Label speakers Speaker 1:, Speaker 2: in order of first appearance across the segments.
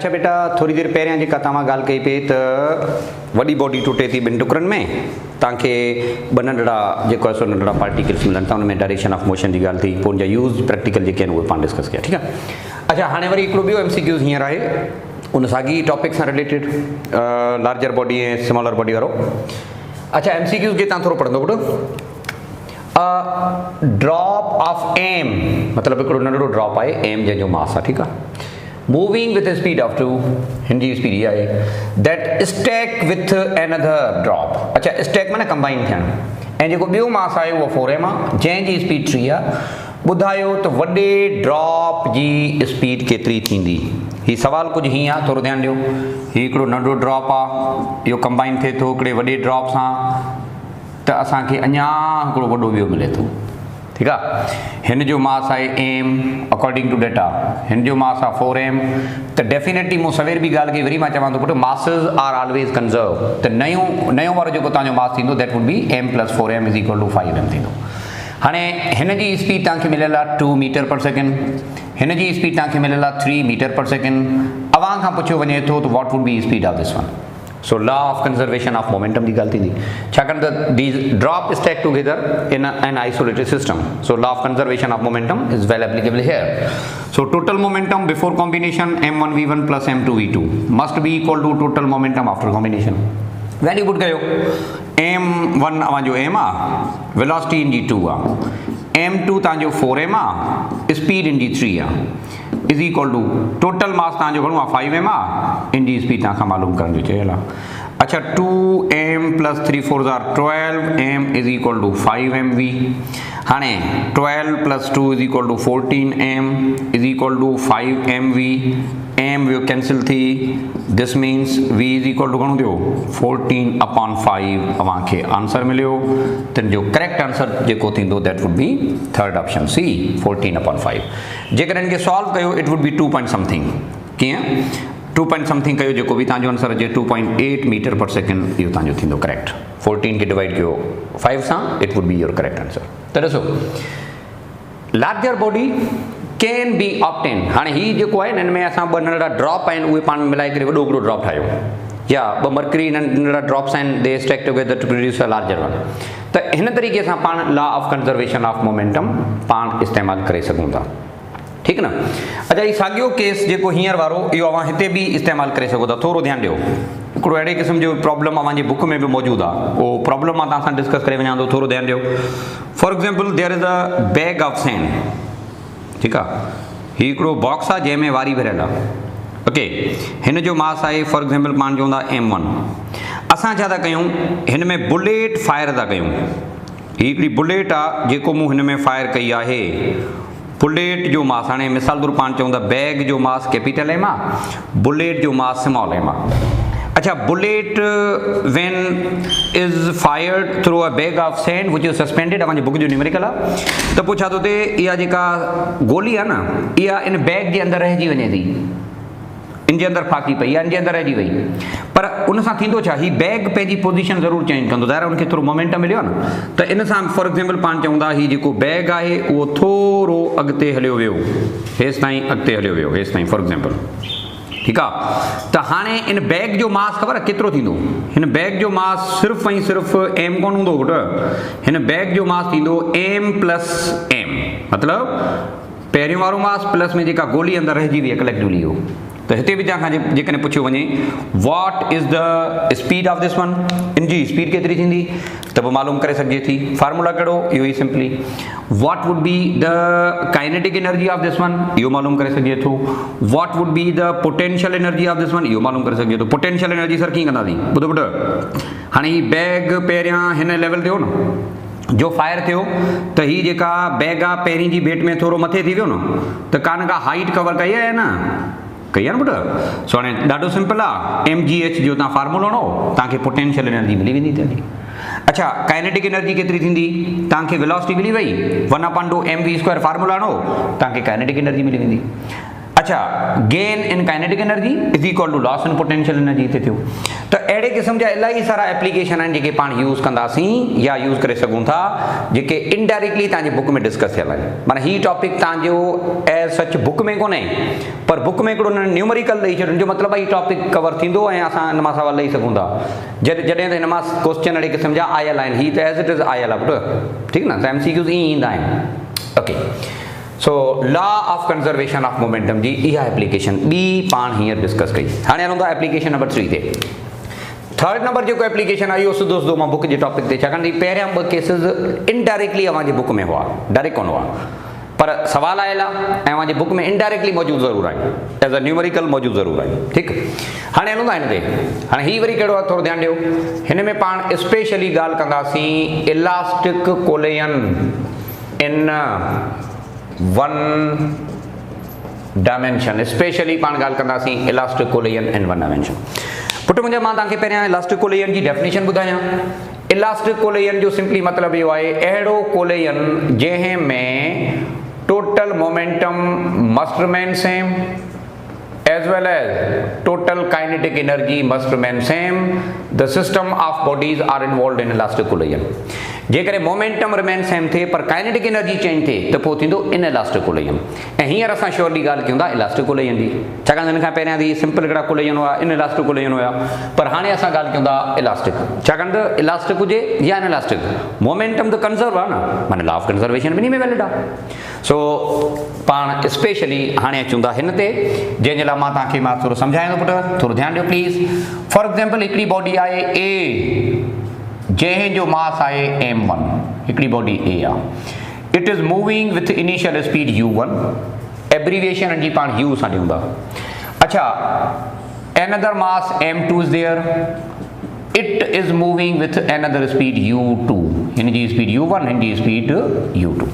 Speaker 1: अच्छा बेटा थोड़ी देर पहिरियां जेका तव्हां ॻाल्हि कई पे त वॾी बॉडी टुटे थी ॿिनि टुकरनि में तव्हांखे ॿ नंढड़ा जेको आहे सो नंढड़ा पार्टिकल्स मिलनि था उनमें डायरेक्शन ऑफ मोशन जी ॻाल्हि थी पोइ उनजा यूज़ प्रैक्टिकल जेके आहिनि उहे पाण डिस्कस कया ठीकु आहे। अच्छा हाणे वरी हिकिड़ो ॿियो MCQs हींअर आहे उन साॻी टॉपिक सां रिलेटेड लार्जर बॉडी ऐं स्मॉलर बॉडी वारो। अच्छा MCQs खे तव्हां थोरो पढ़ंदो बेटो। ड्रॉप ऑफ एम मतलब हिकिड़ो नंढड़ो ड्रॉप आहे एम जंहिंजो मास आहे ठीकु आहे मूविंग विथ स्पीड ऑफ 2 हिन जी स्पीड इहा आहे that stack with another drop. अच्छा स्टैक माना कंबाइन थियणु ऐं जेको ॿियो मास आहे उहो 4m आहे जंहिंजी स्पीड 3 आहे। ॿुधायो त वॾे ड्रॉप जी स्पीड केतिरी थींदी। हीउ सवाल कुझु हीअं आहे थोरो ध्यानु ॾियो हीउ हिकिड़ो नंढो ड्रॉप आहे इहो कंबाइन थिए थो हिकिड़े वॾे ड्रॉप सां त असांखे अञा हिकिड़ो वॾो ॿियो मिले थो ठीकु आहे। हिन जो मास आहे एम अकॉर्डिंग टू डेटा हिन जो मास आहे 4m त डेफिनेटली मूं सवेर बि ॻाल्हि कई वरी मां चवां थो पुटु मासिस आर ऑलवेज कंज़र्व त नयो वारो जेको तव्हांजो मास थींदो that would B m + 4m = 5m थींदो। हाणे हिन जी स्पीड तव्हांखे मिलियल आहे 2 मीटर पर सेकेंड हिन जी स्पीड तव्हांखे मिलियल आहे 3 मीटर पर सेकेंड। अव्हां खां पुछियो वञे थो त what would B speed of this one. So law of conservation of momentum जी ॻाल्हि थींदी छाकाणि त these drop stack together in an isolated system. So law of conservation of momentum is well applicable here. So total momentum before combination m1v1 plus m2v2 must be equal to total momentum after combination. Value put कयो m1 अवांजो m आहे velocity इन जी 2 आहे m2 तव्हांजो 4m आहे speed in जी 3 आहे is equal to total mass तव्हांजो घणो आहे 5m आहे इन जी स्पीड तव्हांखां मालूम करण जो चयल आहे। अच्छा 2m + 3 4 = 12m is equal to 5mv। हाणे 12 + 2 = 14m is equal to 5mv m वियो कैंसिल थी this means v is equal to घणो थियो 14/5 अव्हांखे आंसर मिलियो त जो करेक्ट आंसर जेको थींदो that would be third option C 14/5। जेकर इनखे सॉल्व कयो it would be 2 point something कीअं 2 पॉइंट समथिंग कयो जेको बि तव्हांजो आंसर अचे 2.8 मीटर पर सेकेंड इहो तव्हांजो थींदो करेक्ट 14 खे डिवाइड कयो 5 सां it would be your correct answer. त ॾिसो larger body can be obtain. हाणे हीउ जेको आहे हिन में असां ॿ नंढड़ा ड्रॉप आहिनि उहे पाण मिलाए करे वॾो हिकिड़ो ड्रॉप ठाहियो या ॿ मर्करी नंढड़ा ड्रॉप्स आहिनि they stack together to produce a larger one. त हिन तरीक़े सां पाण law of conservation of momentum पाण इस्तेमालु करे सघूं था ठीकु न। अच्छा हीउ साॻियो केस जेको हींअर वारो इहो अव्हां हिते बि इस्तेमालु करे सघो था थोरो ध्यानु ॾियो हिकिड़ो अहिड़े क़िस्म जो प्रॉब्लम अव्हांजी बुक में बि मौजूदु आहे उहो प्रॉब्लम मां तव्हां सां डिस्कस करे वञा थो थोरो ध्यानु ॾियो। For example there is a bag of sand ठीकु आहे हीउ हिकिड़ो बॉक्स आहे जंहिंमें वारी भरियल आहे ओके हिन जो मास आहे फॉर एग्ज़ाम्पल पाण चवंदा m1 असां छा था कयूं हिन में बुलेट फायर था कयूं हीउ हिकिड़ी बुलेट आहे जेको मूं हिन में फायर कई आहे बुलेट जो मास हाणे मिसाल तौरु पाण चऊं था बैग जो मास कैपिटल m आहे बुलेट जो मास स्मॉल m आहे। अच्छा bullet when is fired through a bag of sand which is suspended अव्हांजी बुक जो न्यूमेरिकल आहे त पोइ छा थो थिए इहा जेका गोली आहे न इहा इन बैग जे अंदरि रहिजी वञे थी इन जे अंदरि फाकी पई आहे इन जे अंदरि रहिजी वई पर उन सां थींदो छा हीउ बैग पंहिंजी पोज़ीशन ज़रूरु चेंज कंदो ज़ाहिर उनखे थोरो मोमेंटम मिलियो आहे न त इन सां फॉर एग्ज़ाम्पल पाण चऊं था हीउ जेको बैग आहे उहो थोरो अॻिते हलियो वियो हेसि ताईं अॻिते हलियो वियो हेसि ताईं फॉर एग्ज़ाम्पल ठीकु आहे। त हाणे इन बैग जो मास ख़बर आहे केतिरो थींदो हिन बैग जो मास सिर्फ़ु ऐं सिर्फ़ु m कोन हूंदो पुटु हिन बैग जो मास थींदो m + m मतिलबु पहिरियों वारो मास प्लस में जेका गोली अंदरि रहिजी वई आहे कलेक्टिवली इहो त हिते बि तव्हांखां जेकॾहिं पुछियो वञे what is the speed of this one इन जी स्पीड केतिरी थींदी त पोइ मालूम करे सघिजे थी फार्मूला कहिड़ो इहो ई simply what would be the kinetic energy of this one इहो मालूम करे सघिजे थो what would be the potential energy of this one इहो मालूम करे सघिजे थो। पोटेंशियल एनर्जी सर कीअं कंदासीं ॿुधो पुटु हाणे हीउ बैग पहिरियां हिन लेवल थियो न जो फायर थियो त हीअ जेका बैग आहे पहिरीं जी भेट में थोरो मथे थी वियो न त कान का हाइट कवर कई आहे न कई आहे न पुटु सो हाणे ॾाढो सिंपल आहे mgh जो तव्हां फार्मूलो हणो तव्हांखे पोटेंशियल एनर्जी मिली वेंदी तॾहिं। अच्छा काइनेटिक एनर्जी केतिरी थींदी तव्हांखे वेलोसिटी मिली वई 1/2 mv² फार्मूला हणो तव्हांखे काइनेटिक एनर्जी मिली वेंदी। अच्छा gain in kinetic energy is equal to loss in potential energy ते थियो। तो अड़े किस्म जा इलाही सारा एप्लीकेशन आहिनि जेके पाण यूज़ कंदासीं या यूज़ करे सघूं था, जेके इनडायरेक्टली तव्हांजे बुक में डिस्कस थियल आहिनि। माना ही टॉपिक तव्हांजो एज सच बुक में कोन्हे, पर बुक में हिकिड़ो न्यूमेरिकल ॾेई छॾियो, जो मतिलबु आहे ही टॉपिक कवर थींदो ऐं असां हिन मां सवाल ॾेई सघूं था। जॾहिं त हिन मां क्वेश्चन अहिड़े क़िस्म जा आयल आहिनि, ही त एज़ इट इज़ आयल आहे पुटु, ठीकु न, MCQs ईअं ईंदा आहिनि। Okay, so law of conservation of momentum जी इहा एप्लीकेशन ॿी पाण हींअर डिस्कस कई। हाणे हलूं था एप्लीकेशन नंबर 3 ते। थर्ड नंबर जेको एप्लीकेशन आहे इहो सिधो सिधो मां बुक जे टॉपिक ते, छाकाणि पहिरियां 2 केसिस इनडायरेक्टली अव्हांजे बुक में हुआ, डायरेक्ट कोन हुआ, पर सवाल आयल आहे ऐं अव्हांजे बुक में इनडायरेक्टली मौजूदु ज़रूरु आहिनि, एज़ अ न्यूमेरिकल मौजूदु ज़रूरु आहिनि। ठीकु, हाणे हलूं था हिन ते। हाणे ही वरी कहिड़ो आहे थोरो ध्यानु ॾियो, हिन में पाण स्पेशली ॻाल्हि कंदासीं इलास्टिक कोलेयन इन 1 डायमेंशन। स्पेशली पाण ॻाल्हि कंदासीं इलास्टिक कोलेयन इन 1 डायमेंशन। पुट मुंहिंजा मां तव्हांखे पहिरियां इलास्टिक कोलेयन जी डेफिनेशन ॿुधायां। इलास्टिक कोलेयन जो सिंपली मतिलबु इहो आहे अहिड़ो कोलेयन जंहिं में total momentum must remain same as well as total kinetic energy must remain same. The system of bodies are involved in elastic collision. जेकरे मोमेंटम रिमेन सेम थे पर काइनेटिक एनर्जी चेंज थे तो पोइ थींदो इन इलास्टिक कोलेयन। ऐं हींअर असां श्योरली ॻाल्हि कयूं था इलास्टिक कोलेयन जी, छाकाणि हिन खां पहिरियां दी सिंपल हिकिड़ा कोलेयन हुआ, इन इलास्टिक कोलेयन हुआ, पर हाणे असां ॻाल्हि कयूं था इलास्टिक, छाकाणि त इलास्टिक हुजे या इन इलास्टिक, मोमेंटम त कंजर्व आहे न, माना लॉ ऑफ कंजर्वेशन ॿिन्ही में वैलिड आहे। सो पाण स्पेशली हाणे अचूं था हिन ते, जंहिंजे लाइ मां तव्हांखे मां थोरो सम्झायां थो पुटु, थोरो ध्यानु ॾियो प्लीज़। फॉर एग्जाम्पल हिकिड़ी बॉडी आहे ए जंहिंजो मास आहे m1, हिकिड़ी बॉडी ए आहे, it is moving with initial speed u1, abbreviation जी पाण u सां ॾियूं था। अच्छा, another mass m2 is there, it is moving with another speed u2, हिन जी स्पीड u1, हिन जी स्पीड u2।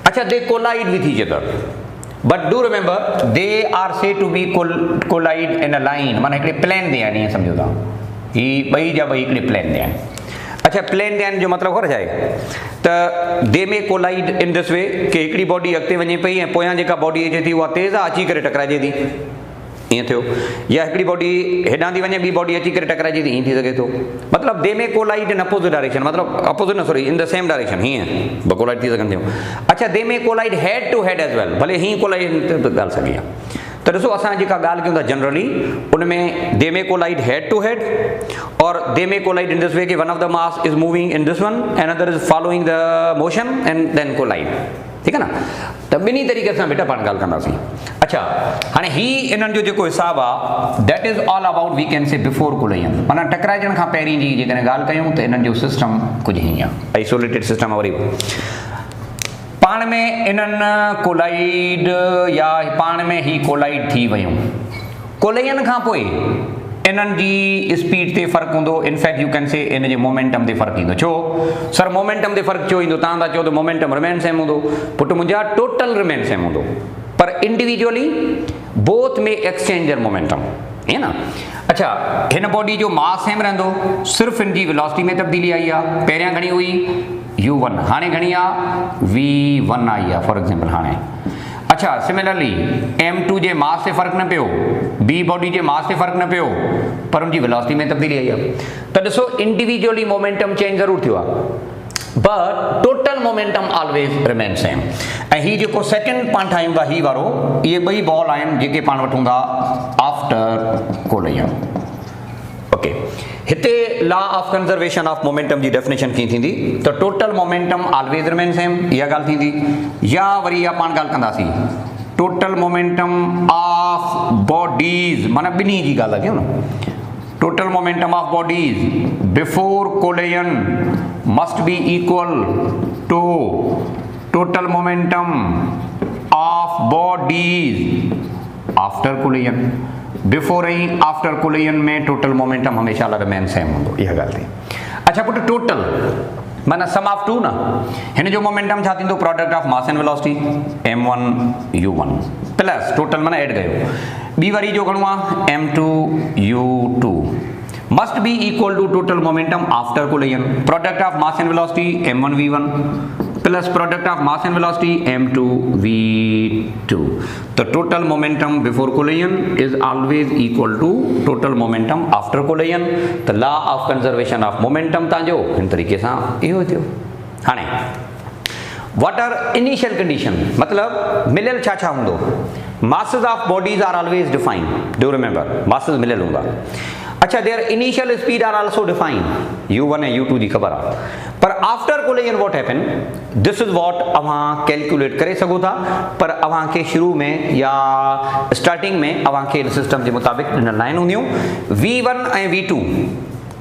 Speaker 1: अच्छा, they collide with each other, but do remember they are said to be collide in a line, माना हिकिड़े plane ते आहिनि, ईअं सम्झो था, ही ॿई जा ॿई हिकिड़े प्लेन ते आहिनि। अच्छा, प्लेन ते आहिनि जो मतिलबु ख़बर छा आहे त दे may collide in this way कि हिकिड़ी बॉडी अॻिते वञे पई ऐं पोयां जेका बॉडी अचे थी उहा तेज़ आहे, अची करे टकराइजे थी, ईअं थियो, या हिकिड़ी बॉडी हेॾां थी वञे, ॿी बॉडी अची करे टकराइजे थी, ईअं थी सघे थो। मतिलबु they may collide in opposite direction, मतिलबु अपोजिट न sorry in the same direction, हीअं ॿ कोलाइड थी सघनि थियूं। अच्छा, they may collide head to head as well, भले हीअं कोलाइड ॻाल्हि सघी आहे। तो ॾिसो असां जेका ॻाल्हि कयूं था जनरली उनमें दे may collide head to head और दे may collide in this way कि one of the mass is moving in this one, another is following the motion and then collide, ठीकु आहे न। त ॿिन्ही तरीक़े सां बेटा पाण ॻाल्हि कंदासीं। अच्छा, हाणे ही इन्हनि जो जेको हिसाबु आहे that is all about we can say before collision, माना टकराइजण खां पहिरीं जी जेकॾहिं ॻाल्हि कयूं त इन्हनि जो सिस्टम कुझु हीअं आहे, आइसोलेटेड सिस्टम आहे। वरी पाण में इन्हनि कोलाइड या पाण में ही कोलाइड थी वियूं, कोलाइजन खां पोइ इन्हनि जी स्पीड ते फ़र्क़ु हूंदो, in fact you can say in J momentum ते फ़र्क़ु ईंदो। छो सर मोमेंटम ते फ़र्क़ु छो ईंदो? तव्हां था चओ त मोमेंटम रिमेन सेम हूंदो, पुटु मुंहिंजा टोटल रिमेन सेम हूंदो, पर इंडिविजुअली बोथ में एक्सचेंजर मोमेंटम, है ना। अच्छा, हिन बॉडी जो मास सेम रहंदो, सिर्फ़ु हिन जी वेलोसिटी में तब्दीली आई आहे। पहिरियां घणी हुई u1, हाणे घणी आहे v1 आई आहे फॉर एग्जाम्पल हाणे। अच्छा, सिमिलरली m2 जे मास से फ़र्क़ु न पियो, ॿी बॉडी जे मास से फ़र्क़ु न पियो, पर उनजी वेलोसिटी में तब्दीली आई आहे। त ॾिसो इंडिविजुअली मोमेंटम चेंज ज़रूरु थियो आहे, but total momentum always remain same. ऐं ही जेको सेकेंड पाण ठाहियूं था ही वारो, इहे ॿई बॉल आहिनि जेके पाण वठूं था आफ्टर कोलाइजन। ओके, हिते law of conservation of momentum जी डेफिनेशन कीअं थींदी त total momentum always remain same, इहा ॻाल्हि थींदी। या वरी इहा पाण ॻाल्हि कंदासीं टोटल मोमेंटम ऑफ बॉडीज़, माना ॿिन्ही जी ॻाल्हि कयूं न, total momentum of bodies before collision must be equal to total momentum of bodies after collision. Before ऐं आफ्टर कोलाइजन में टोटल मोमेंटम हमेशह लाइ रिमेन सेम हूंदो, इहा ॻाल्हि थी। अच्छा पुटु, टोटल माना सम ऑफ टू न, हिन जो मोमेंटम छा थींदो? Product of mass and velocity m1 u1 plus total माना ऐड कयो, ॿी वारी जो घणो आहे m2 u2 must be equal to total momentum after collision, product of mass and velocity m1 v1 plus product of mass and velocity m2v2. The total momentum before collision is always equal to total momentum after collision. The law of conservation of momentum तांजो इन तरीके सां इहो थियो। हाणे what are initial condition, मतलब मिलियल छा छा हूंदो। masses of bodies are always defined, do you remember, masses मिलियल हूंदा। अच्छा, their initial speed are also defined, u1 and u2 जी ख़बर आहे, पर after collision what happen, this is what अवां कैलकुलेट करे सघो था, पर अवां खे शुरू में या स्टार्टिंग में अवां खे सिस्टम जे मुताबिक़ ॾिनल लाइन हूंदियूं। v1 ऐं v2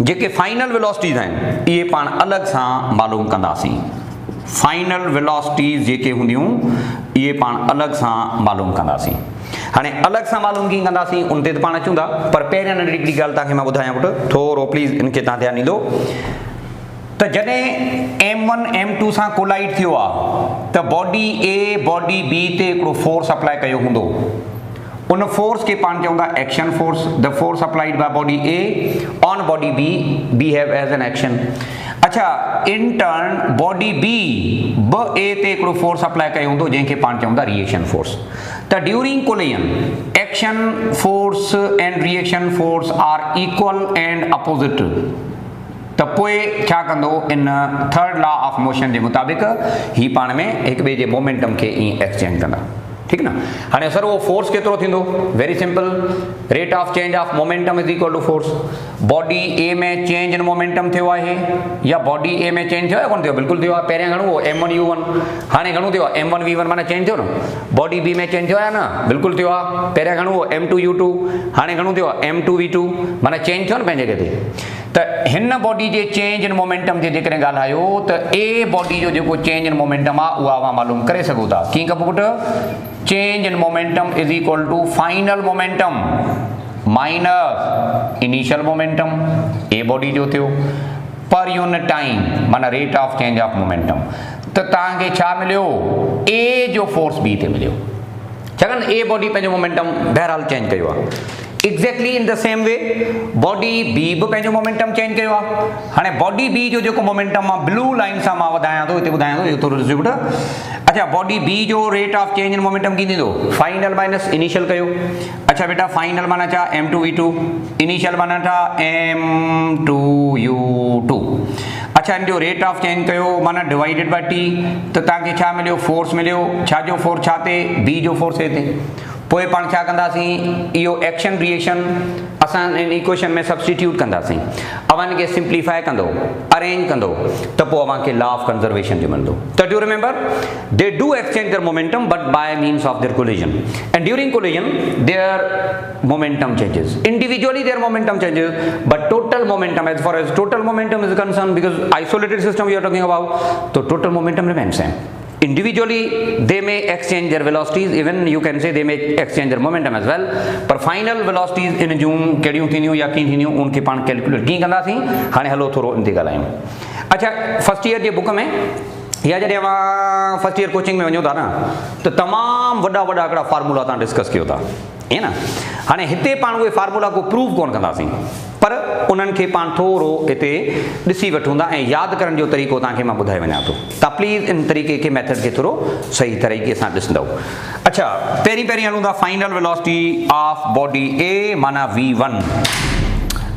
Speaker 1: जेके फाइनल वेलोसिटीज़ आहिनि इहे पाण अलॻि सां मालूम कंदासीं। फाइनल वेलोसिटीज़ जेके हूंदियूं इहे पाण अलॻि सां मालूम कंदासीं। हाणे अलॻि सां मालूम कीअं कंदासीं उन ते त पाण अचूं था, पर पहिरियां नंढी हिकिड़ी ॻाल्हि तव्हांखे मां ॿुधायां पुटु, थोरो प्लीज़ इनखे तव्हां ध्यानु ॾींदो। त जॾहिं m1 m2 सां कोलाइड थियो आहे त बॉडी ए बॉडी बी ते हिकिड़ो फोर्स अप्लाई कयो हूंदो, उन फोर्स के पाण चवंदा action force. The force applied by body A on body B behave as an action. अच्छा, इन टर्न बॉडी बी ब ए ते हिकिड़ो फोर्स अप्लाई कयो हूंदो जंहिंखे पाण चवंदा रिएक्शन फोर्स। त during collision action force and reaction force are equal and opposite. त पोइ छा कंदो, in third law of motion जे मुताबिक़ ही पाण में हिक ॿिए जे मोमेंटम खे ईअं एक्सचेंज कंदा, ठीकु न। हाणे सर उहो फोर्स केतिरो थींदो, very simple, rate of change of momentum is equal to force. Body A में चेंज इन मोमेंटम थियो आहे या बॉडी ए में चेंज थियो आहे कोन थियो, बिल्कुलु थियो आहे। पहिरियां घणो हो m1 u1, हाणे घणो थियो आहे m1 v1, माना चेंज थियो न। बॉडी बी में चेंज थियो आहे न, बिल्कुलु थियो आहे। पहिरियां घणो हो m2 u2, हाणे घणो थियो आहे m2 v2, माना चेंज थियो न पंहिंजे जॻह ते। त हिन बॉडी जे चेंज इन मोमेंटम जे जेकॾहिं ॻाल्हायो त ए बॉडी जो जेको चेंज इन मोमेंटम आहे उहा अवां मालूम करे सघो था। कीअं कबो पुटु, change in momentum is equal to final momentum minus initial momentum a body जो थियो पर यूनिट टाइम, माना rate of change of momentum. त तव्हांखे छा मिलियो, ए जो फोर्स बी ते मिलियो, छाकाणि ए बॉडी पंहिंजो मोमेंटम बहरहाल चेंज कयो आहे। Exactly in the same way body B बि पंहिंजो मोमेंटम चेंज कयो आहे। हाणे बॉडी बी जो जेको मोमेंटम आहे ब्लू लाइन सां मां वधायां थो, हिते ॿुधायां थो, इहो थोरो ॾिसो पुटु। अच्छा, बॉडी बी जो rate of change in momentum कीअं थींदो, फाइनल माइनस इनिशियल कयो। अच्छा बेटा, फाइनल माना छा, m2 v2, इनिशियल माना छा, m2 u2। अच्छा, इन जो रेट ऑफ चेंज कयो माना डिवाइडेड बाय t, त तव्हांखे छा मिलियो, फोर्स मिलियो। छा जो फोर्स, छा ते, बी जो फोर्स ते। पोइ पाण छा कंदासीं, इहो एक्शन रिएक्शन असां इन इक्वेशन में सब्सटीट्यूट कंदासीं, अवन खे सिंप्लीफाई कंदो, अरेंज कंदो, त पोइ अव्हांखे लॉ ऑफ कंजर्वेशन जो मिलंदो। त do remember, they do exchange their momentum but by means of their collision, and during collision their momentum changes, individually their momentum changes, but total momentum, as far as total momentum is concern, because isolated system we are talking about, तो total momentum remains same. Individually they may exchange their velocities, even you can say they may exchange their momentum as well, पर final velocities इन जूं कहिड़ियूं थींदियूं या कीअं थींदियूं उनखे पाण कैलकुलेट कीअं कंदासीं। हाणे हलो थोरो इन ते ॻाल्हायूं। अच्छा, फर्स्ट ईयर जे बुक में या जॾहिं अवां फर्स्ट ईयर कोचिंग में वञो था न त तमामु वॾा वॾा हिकिड़ा फार्मूला तव्हां डिस्कस कयो था, ईअं न। हाणे हिते पाण उहे फार्मूला को प्रूव कोन कंदासीं, पर उन्हनि खे पाण थोरो हिते ॾिसी वठूं था ऐं यादि करण जो तरीक़ो तव्हांखे मां ॿुधाए वञा थो। तव्हां प्लीज़ इन तरीक़े खे मेथड खे थोरो सही तरीक़े सां ॾिसंदव। अच्छा, पहिरीं हलूं था फाइनल वेलोसिटी ऑफ बॉडी ए माना v1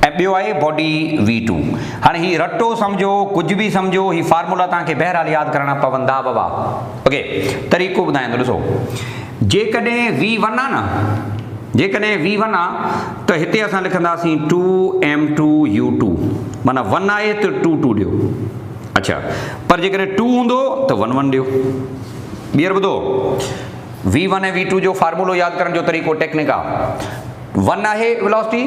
Speaker 1: ऐं ॿियो आहे बॉडी v2। हाणे ही रटो सम्झो, कुझु बि सम्झो, ही फार्मूला तव्हांखे बहरहाल यादि करणा पवंदा बाबा। ओके, तरीक़ो ॿुधायां थो, ॾिसो। जेकॾहिं v1 आहे न, जेकॾहिं v1 आहे त हिते असां लिखंदासीं 2m2 u2, माना 1 आहे त 2 2 ॾियो। अच्छा, पर जेकॾहिं 2 हूंदो त 1 1 ॾियो। ॿीहर ॿुधो, v1 ऐं v2 जो फार्मूलो यादि करण जो तरीक़ो टेक्निक आहे। 1 आहे वेलोसिटी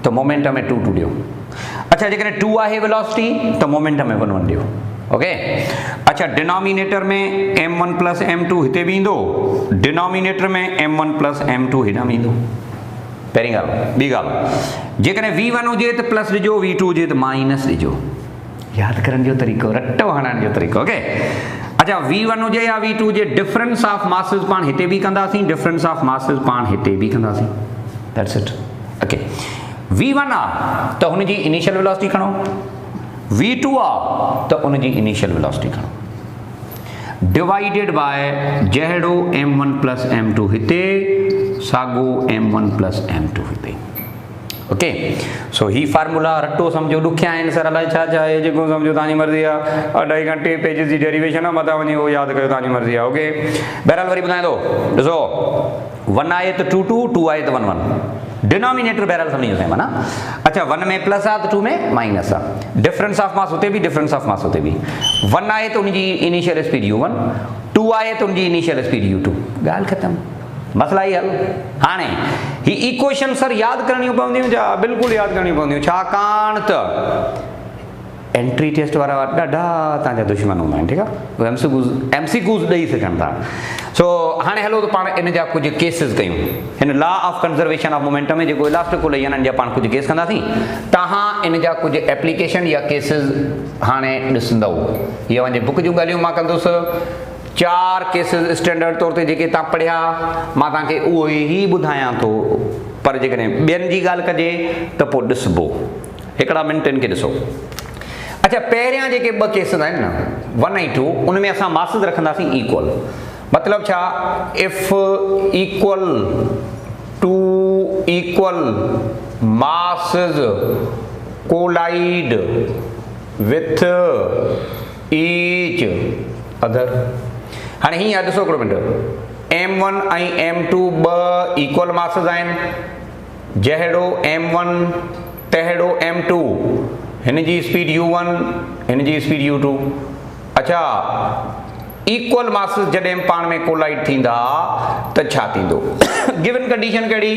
Speaker 1: त मोमेंटम में 2 2 ॾियो। अच्छा, जेकॾहिं 2 आहे वेलोसिटी त मोमेंटम में 1 1 ॾियो। ओके, अच्छा, डिनोमिनेटर में m1 प्लस m2 हिते बि ईंदो, डिनोमिनेटर में m1 प्लस m2 हिन में ईंदो। पहिरीं ॻाल्हि। ॿी ॻाल्हि, जेकॾहिं v1 हुजे त प्लस ॾिजो, v2 हुजे त माइनस ॾिजो। यादि करण जो तरीक़ो, रटो हणण जो तरीक़ो। ओके, अच्छा, v1 हुजे या v2 हुजे, डिफरेंस ऑफ मासिस पाण हिते बि कंदासीं, डिफरेंस ऑफ मासिस पाण हिते बि कंदासीं। That's it. ओके, v1 आहे त हुनजी इनिशियल वेलोसिटी खणो, v2 आहे त उनजी इनिशियल वेलोसिटी खणो। डिवाइडेड बाय जहिड़ो m1 प्लस m2 हिते साॻो m1 प्लस m2 हिते। ओके, सो ही फार्मूला रटो समझो, ॾुखिया आहिनि सर, अलाए छा छा आहे, जेको समझो तव्हांजी मर्ज़ी आहे। 2.5 घंटे पेजिस जी डेरिवेशन आहे, मथां वञी उहो यादि कयो, तव्हांजी मर्ज़ी आहे। ओके, बहरहाल वरी ॿुधायां थो, ॾिसो 1 आहे त 2 2, 2 आहे त 1 1, डिनोमिनेटर बहरहाल सभिनी जो सेम आहे न। अच्छा, 1 में प्लस आहे त 2 में माइनस आहे, डिफरेंस ऑफ मास हुते बि, डिफरेंस ऑफ मास हुते बि। 1 आहे त उनजी इनिशियल स्पीड u1, 2 आहे त उनजी इनिशियल स्पीड u2, ॻाल्हि ख़तमु, मसला ही हल। हाणे ही इक्वेशन सर यादि करणियूं पवंदियूं छा? बिल्कुलु यादि करणियूं पवंदियूं, छाकाणि त एंट्री टेस्ट वारा ॾाढा तव्हांजा दुश्मन हूंदा आहिनि, ठीकु आहे, एमसीक्यूज़ ॾेई सघनि था। सो हाणे हलो त पाण इन जा कुझु केसिस कयूं। हिन law of conservation of momentum में जेको इलास्टिकोलाइजन जा पाण कुझु केस कंदासीं, तव्हां इन जा कुझु एप्लीकेशन या केसिस हाणे ॾिसंदव। इहे वञे बुक जूं ॻाल्हियूं मां कंदुसि, 4 केसिस स्टैंडर्ड तौर ते जेके तव्हां पढ़िया मां तव्हांखे उहो ई ॿुधायां थो, पर जेकॾहिं ॿियनि जी ॻाल्हि कजे त पोइ ॾिसबो। हिकिड़ा मिंट इनखे ॾिसो। अच्छा, पहिरियां जेके 2 केसिस आहिनि न, 1 ऐं 2, उन में असां मासिस रखंदासीं इक्वल। मतिलबु छा? If equal to equal masses collide with each other. हाणे हीअं ॾिसो हिकिड़ो मिंट, m1 ऐं m2 2 इक्वल मासिस आहिनि, जहिड़ो m1 तहिड़ो m2, हिन जी स्पीड u1, हिन जी स्पीड u2। अच्छा, इक्वल मासिस जॾहिं पाण में कोलाइड थींदा त छा थींदो? गिवन कंडीशन कहिड़ी?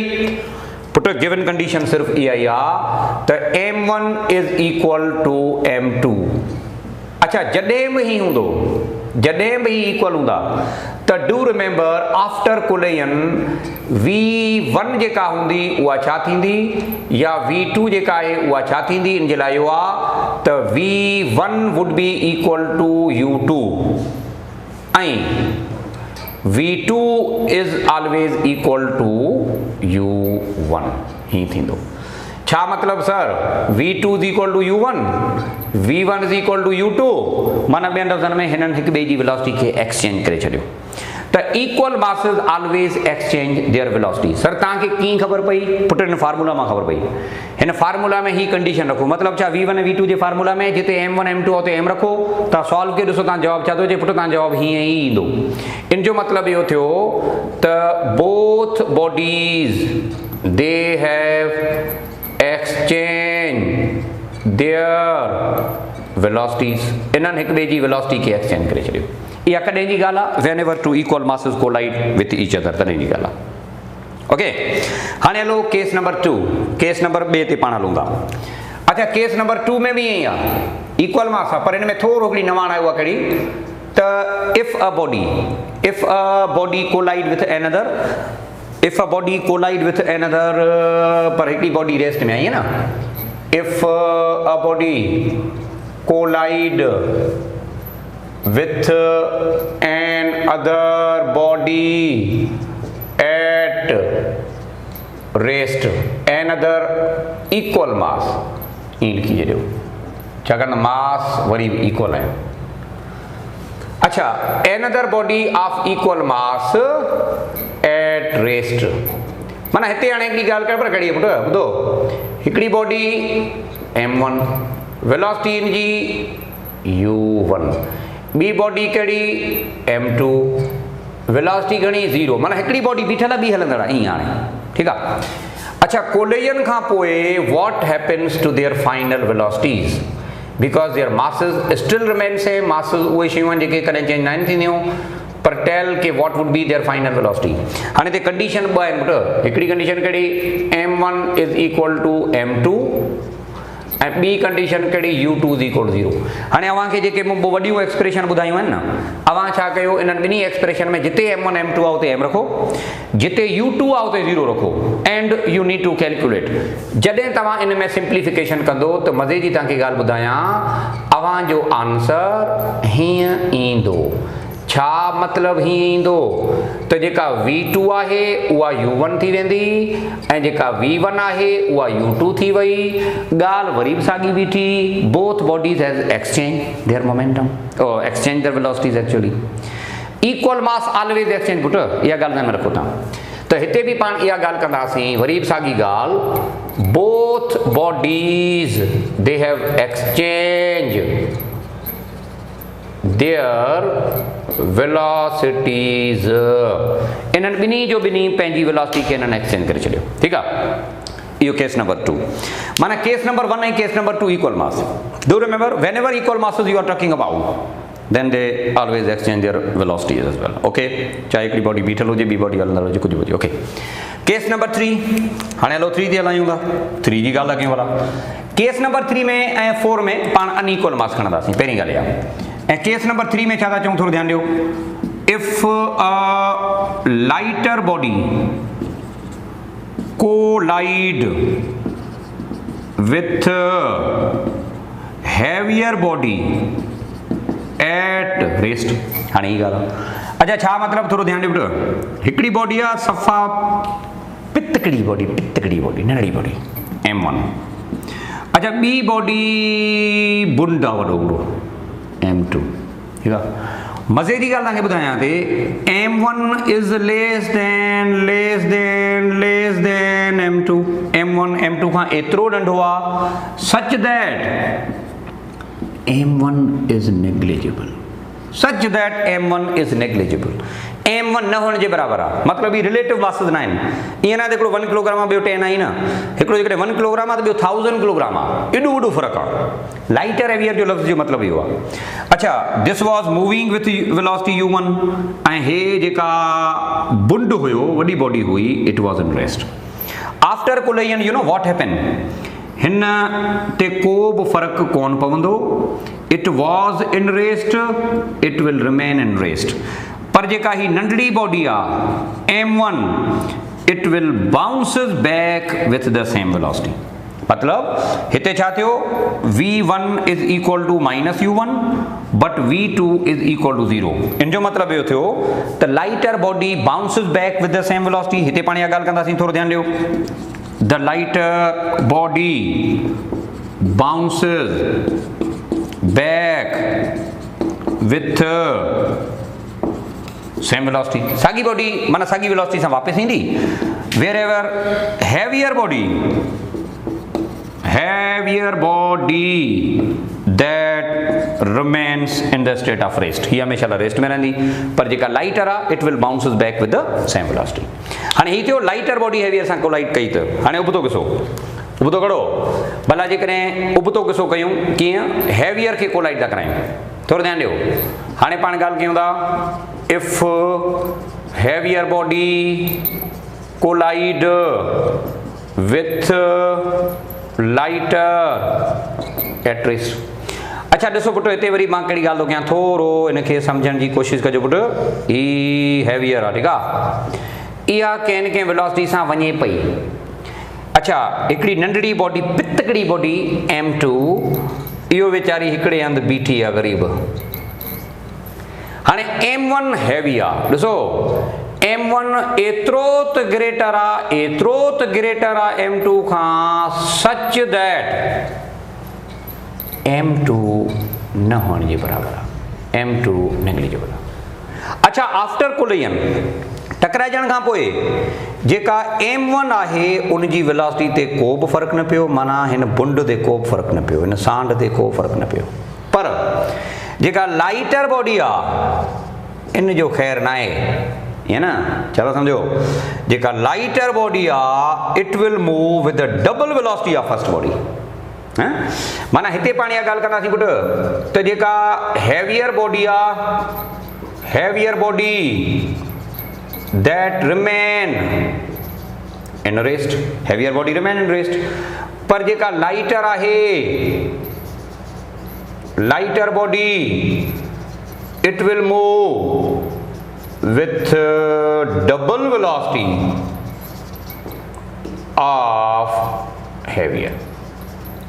Speaker 1: पुट गिवन कंडीशन सिर्फ़ु इहा ई आहे त m1 is equal to m2। अच्छा, जॾहिं बि ही हूंदो, जॾहिं बि इक्वल हूंदा त do remember after collagen v1 जेका हूंदी उहा छा थींदी, या v2 जेका आहे उहा छा थींदी? इन जे लाइ इहो आहे त v1 would be equal to u2 ऐं v2 is always equal to u1। ही थींदो। छा मतिलबु sir? v2 is equal to u1, v1 is equal to u2, माना ॿियनि लफ़्ज़नि में हिननि हिक ॿिए जी वेलोसिटी खे एक्सचेंज करे छॾियो। त equal masses always exchange there velocity. Sir तव्हांखे कीअं ख़बर पई? पुट हिन फार्मूला मां ख़बर पई। हिन फार्मूला में ही कंडीशन रखो, मतिलबु छा? v1 ऐं v2 जे फार्मूला में जिते m1 m2 उते m रखो, तव्हां सॉल्व कयो, ॾिसो तव्हां जवाबु छा थो अचे। पुट तव्हां जवाबु हीअं ई ईंदो। इन जो मतिलबु इहो थियो त both bodies they have exchange there velocities. इन्हनि हिक ॿिए जी वेलोसिटी खे एक्सचेंज करे छॾियो। इहा कॾहिं जी ॻाल्हि आहे? Whenever two equal masses collide with each other, तॾहिं जी ॻाल्हि आहे। ओके, हाणे हलो केस नंबर 2, केस नंबर 2 ते पाण हलूं था। अच्छा, केस नंबर 2 में बि ईअं ई आहे, इक्वल मास आहे, पर हिन में थोरो हिकिड़ी नवाण आहे। उहा कहिड़ी? त if a body collide with an other, if a body collide with an other, पर हिकिड़ी बॉडी रेस्ट में आई है ना। If a body collide with an other body at rest another equal mass, ईअं लिखी छॾियो, छाकाणि मास वरी इक्वल आहिनि। अच्छा, another body of equal mass at rest, माना हिते हाणे हिकिड़ी ॻाल्हि कर, पर कहिड़ी पुट ॿुधो, हिकिड़ी बॉडी m1, वेलोसिटी इन जी u1, ॿी बॉडी कहिड़ी m2, वेलोसिटी घणी 0, माना हिकिड़ी बॉडी बीठल आहे, ॿी हलंदड़ आहे, ईअं हाणे ठीकु आहे। अच्छा, कोलिजन खां पोइ what happens to their final velocities, because their masses still remain same. Masses उहे शयूं आहिनि जेके कॾहिं चेंज न थींदियूं, पर टेल के what would be there final velocity. हाणे हिते कंडीशन 2 आहिनि पुट। हिकिड़ी कंडीशन कहिड़ी? m1 is equal to m2 ऐं ॿी कंडीशन कहिड़ी? u2 is equal to 0। हाणे अव्हांखे जेके मूं वॾियूं एक्सप्रेशन ॿुधायूं आहिनि न, अव्हां छा कयो? इन्हनि ॿिन्ही एक्सप्रेशन में जिते m1 m2 आहे उते m रखो, जिते u2 आहे उते 0 रखो, and you need to calculate. जॾहिं तव्हां इन में सिंप्लीफिकेशन कंदो त मज़े जी तव्हांखे ॻाल्हि ॿुधायां, अव्हांजो आंसर हीअं ईंदो। छा मतिलबु हीअं ईंदो त जेका v2 आहे उहा u1 थी वेंदी, ऐं जेका v1 आहे उहा u2 थी वई। ॻाल्हि वरी बि साॻी बीठी, both bodies has exchange their momentum, exchange there velocities actually. Equal mass always exchange put, इहा ॻाल्हि ध्यान में रखो तव्हां। त हिते बि पाण इहा ॻाल्हि कंदासीं, वरी बि साॻी ॻाल्हि, both bodies they have exchange there velocities, इन्हनि ॿिन्ही जो ॿिन्ही पंहिंजी वेलोसिटी खे इन्हनि एक्सचेंज करे छॾियो, ठीकु आहे। इहो केस नंबर 2। माना केस नंबर 1 ऐं case number 2 equal mass. Do remember whenever equal masses you are talking about then they always exchange their velocities as well, okay। चाहे हिकिड़ी बॉडी बीठल हुजे, ॿी बॉडी हलंदड़ हुजे, कुझु हुजे, ओके। केस नंबर 3, हाणे हलो 3 ते हलायूं था, 3 जी ॻाल्हि कयूं भला। केस नंबर 3 में ऐं 4 में पाण अनइक्वल मास खणंदासीं, पहिरीं ॻाल्हि इहा। ऐं केस नंबर 3 में छा था चऊं, थोरो ध्यानु ॾियो। If a lighter body collide with heavier body at rest, हाणे ही ॻाल्हि आहे। अच्छा, छा मतिलबु, थोरो ध्यानु ॾियो। हिकिड़ी बॉडी आहे सफ़ा पितकड़ी बॉडी, नंढड़ी बॉडी M1। अच्छा, ॿी बॉडी बुंड आहे वॾो वॾो M2, ठीकु आहे। मज़े जी ॻाल्हि तव्हांखे ॿुधायां थी, M1 is less than M2। M1 M2 खां एतिरो नंढो आहे such that M1 is negligible, M1 न हुअण जे बराबरि आहे। मतिलबु ही रिलेटिव मासिस न आहिनि। ईअं न हिकिड़ो 1 किलोग्राम आहे, ॿियो 10 आहे न। हिकिड़ो जेकॾहिं 1 किलोग्राम आहे त ॿियो 1000 किलोग्राम आहे। एॾो वॾो फ़र्क़ु आहे। लाइटर हेवियर जो लफ़्ज़ जो मतिलबु इहो आहे। अच्छा, this was moving with velocity u1, ऐं हे जेका बुंड हुयो, वॾी बॉडी हुई, it was in rest. After collision you know what happen, हिन ते को बि फ़र्क़ु कोन पवंदो। It was in rest, it will remain in rest. पर जेका ही नंढड़ी बॉडी आहे M1, it will bounces back with the same velocity. मतलब हिते छा थियो, v1 is equal to minus u1 but v2 is equal to 0। इन जो मतलब इहो थियो त lighter body bounces back with the same velocity. हिते पाण इहा ॻाल्हि कंदासीं, थोरो ध्यानु ॾियो। The lighter body bounces back with same velocity. साॻी बॉडी माना साॻी वेलोसिटी सां वापसि ईंदी। Wherever heavier body that remains in the state of rest, ही हमेशा रेस्ट में रहंदी। पर जेका लाइटर आहे it will bounces back with the same velocity. हाणे ही थियो लाइटर बॉडी हैवियर सां कोलाइड कई त हाणे उबतो किसो, उबतो करो भला जेकॾहिं उबतो किसो कयूं कीअं, हैवियर खे कोलाइड था करायूं। थोरो ध्यानु ॾियो। हाणे पाण ॻाल्हि कयूं था, if heavier body collide with lighter at rest. अच्छा ॾिसो पुट, हिते वरी मां कहिड़ी ॻाल्हि थो कयां, थोरो इनखे सम्झण जी कोशिशि कजो पुट। ही हैवियर आहे, ठीकु आहे, इहा कंहिं न कंहिं वेलोसिटी सां वञे पई। अच्छा, हिकिड़ी नंढड़ी बॉडी, पितकड़ी बॉडी M2, इहो वीचारी हिकिड़े हंधि बीठी आहे ग़रीब। हाणे M1 हैवी आहे, ॾिसो M1 एतिरो त ग्रेटर आहे M2 Khan, such that M2 न हुअण जे बराबरि आहे, M2 नेग्लिजिबल आहे। अच्छा, आफ्टर कोलिजन टकराइजण खां पोइ जेका M1 आहे उनजी वेलोसिटी ते को बि फ़र्क़ु न पियो। माना हिन बुंड ते को बि फ़र्क़ु न पियो, हिन सांड ते को फ़र्क़ु न पियो। पर जेका लाइटर बॉडी आहे इन जो ख़ैर न आहे, ईअं न, चलो सम्झो। जेका लाइटर बॉडी आहे it will move with the double velocity of first body. माना हिते पाण इहा ॻाल्हि कंदासीं पुट त जेका हैवियर बॉडी आहे, heavier body that remain in rest, heavier body remain in rest. पर जेका लाइटर आहे, lighter body it will move with double velocity of heavier।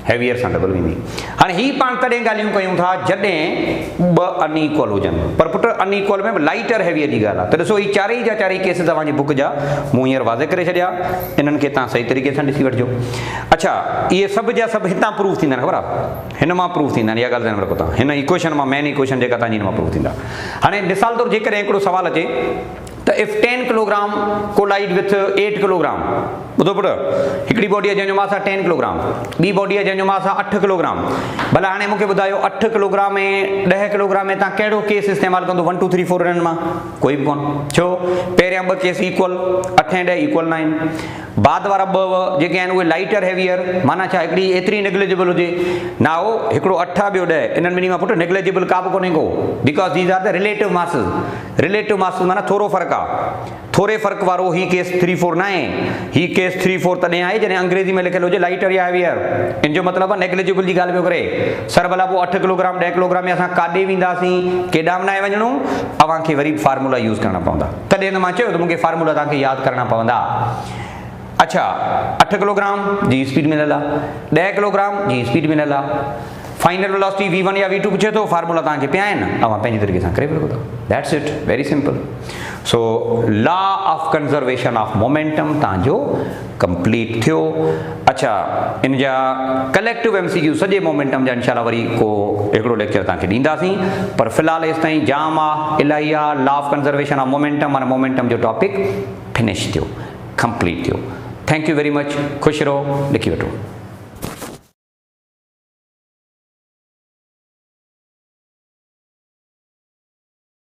Speaker 1: Heavier सां डबल वेंदी। हाणे ही पाण तॾहिं ॻाल्हियूं कयूं था जॾहिं ॿ अनइक्वल हुजनि, पर पुट अनइक्वल में लाइटर हैवियर जी ॻाल्हि आहे। त ॾिसो ही चारई जा चारई केस तव्हांजी बुक जा मूं हींअर वाज़े करे छॾिया, इन्हनि खे तव्हां सही तरीक़े सां ॾिसी वठिजो। अच्छा, इहे सभु जा सभु हितां प्रूफ थींदा आहिनि, ख़बर आहे, हिन मां प्रूफ थींदा आहिनि, इहा ॻाल्हि ध्यानु में रखो तव्हां, हिन इक्वेशन मां, मेन इक्वेशन जेका तव्हांजी हिन मां प्रूफ थींदा। हाणे मिसाल तौरु जेकॾहिं हिकिड़ो सुवाल अचे त if 10 kilogram collide with 8 kilogram, ॿुधो पुट, हिकिड़ी बॉडी आहे जंहिंजो मास आहे 10 किलोग्राम, ॿी बॉडी आहे जंहिंजो मास आहे 8 किलोग्राम। भला हाणे मूंखे ॿुधायो 8 किलोग्राम ऐं 10 किलोग्राम में तव्हां कहिड़ो केस इस्तेमालु कंदो 1 2 3 4 हिननि मां? कोई बि कोन। छो? पहिरियां ॿ केस इक्वल, 8 ऐं 10 इक्वल न आहिनि। बाद वारा ॿ जेके आहिनि उहे लाइटर हैवियर, माना छा हिकिड़ी एतिरी नेग्लिजिबल हुजे ना, हो हिकिड़ो 8 ॿियो 10, इन्हनि ॿिन्ही मां पुट नेग्लिजिबल का बि कोन्हे को, because these are the relative masses. Relative masses माना थोरो फ़र्क़ु आहे, थोरे फ़र्क़ु वारो ही केस 3 4 न आहे, ही केस 3 4 तॾहिं आहे जॾहिं अंग्रेज़ी में लिखियलु हुजे लाइटर या हैवियर। इन जो मतिलबु आहे नेग्लिजिबल जी ॻाल्हि पियो करे। सर भला पोइ 8 किलोग्राम 10 किलोग्राम में असां काॾे वेंदासीं, केॾां बि न वञणो, तव्हांखे वरी फार्मूला यूज़ करणा पवंदा। तॾहिं त मां चयो त मूंखे फार्मूला तव्हांखे यादि करणा पवंदा। अच्छा, 8 किलोग्राम जी स्पीड मिलियल आहे, 10 किलोग्राम जी स्पीड मिलियल आहे, फाइनल वेलोसिटी v1 या v2 पुछे थो, फार्मूला तव्हांखे पिया आहिनि, तव्हां पंहिंजी तरीक़े सां करे सघो था। That's it, very simple. So law of conservation of momentum तव्हांजो कंप्लीट थियो। अच्छा, इन जा कलेक्टिव MCQ सॼे मोमेंटम जा इंशाल्लाह वरी को हिकिड़ो लेक्चर तव्हांखे ॾींदासीं, पर फ़िलहालु हेसि ताईं जाम आहे, इलाही आहे। Law of conservation of momentum माना मोमेंटम जो टॉपिक फिनिश थियो, कंप्लीट थियो। थैंक यू वेरी मच, ख़ुशि रहो, लिखी वठो।